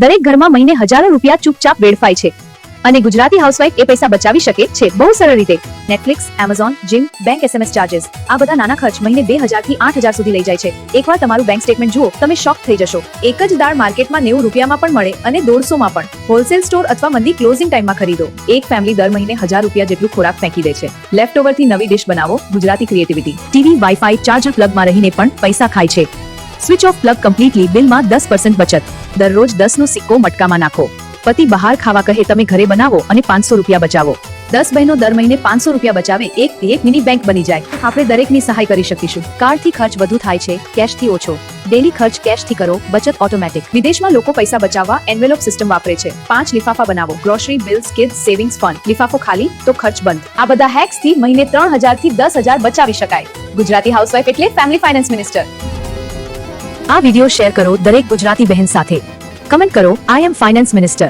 દરેક ઘરમાં મહિને હજારો રૂપિયા ચૂપચાપ વેડફાય છે અને ગુજરાતી હાઉસવાઇફ એ પૈસા બચાવી શકે છે બહુ સરળ રીતે. Netflix, Amazon, gym, bank SMS ચાર્जेस આ બધા નાના ખર્ચ મહિને 2000 થી 8000 સુધી લઈ જાય છે. એકવાર તમારું બેંક સ્ટેટમેન્ટ જુઓ, તમે શોક થઈ જશો. એક જ દાળ માર્કેટમાં 90 રૂપિયામાં પણ મળે અને 150 માં પણ. હોલસેલ સ્ટોર અથવા મંદી ક્લોઝિંગ ટાઈમમાં ખરીદો. એક ફેમિલી દર મહિને 1000 રૂપિયા જેટલું ખોરાક ફેંકી દે છે. લેફ્ટ ઓવરથી નવી ડિશ બનાવો. Gujarati creativity. TV, wifi, charger પ્લગમાં રહીને પણ પૈસા ખાય છે. સ્વિચ ઓફ પ્લગ કમ્પ્લીટલી, બિલમાં 10% બચત. દરરોજ 10 નો સિક્કો મટકામાં નાખો. પતિ બહાર ખાવા કહે, તમે ઘરે બનાવો અને 500 રૂપિયા બચાવો. 10 બહેનો દર મહિને 500 રૂપિયા બચાવે, એક મિની બેંક બની જાય. આપણે દરેકની સહાય કરી શકીશું. કાર્ડથી ખર્ચ વધુ થાય છે, કેશથી ઓછો. ડેલી ખર્ચ કેશથી કરો, બચત ઓટોમેટિક. વિદેશમાં લોકો પૈસા બચાવવા એન્વેલોપ સિસ્ટમ વાપરે છે. 5 લિફાફા બનાવો. Grocery, bills, kids, savings fund. લિફાફો ખાલી તો ખર્ચ બંધ. આ બધા હેક્સથી મહિને 3000 થી 10000 બચાવી શકાય. ગુજરાતી હાઉસવાઇફ એટલે ફેમિલી ફાઇનાન્સ મિનિસ્ટર. આ વિડિયો શેર કરો દરેક ગુજરાતી બહેન સાથે. કમેન્ટ કરો, આઈ એમ ફાઇનાન્સ મિનિસ્ટર.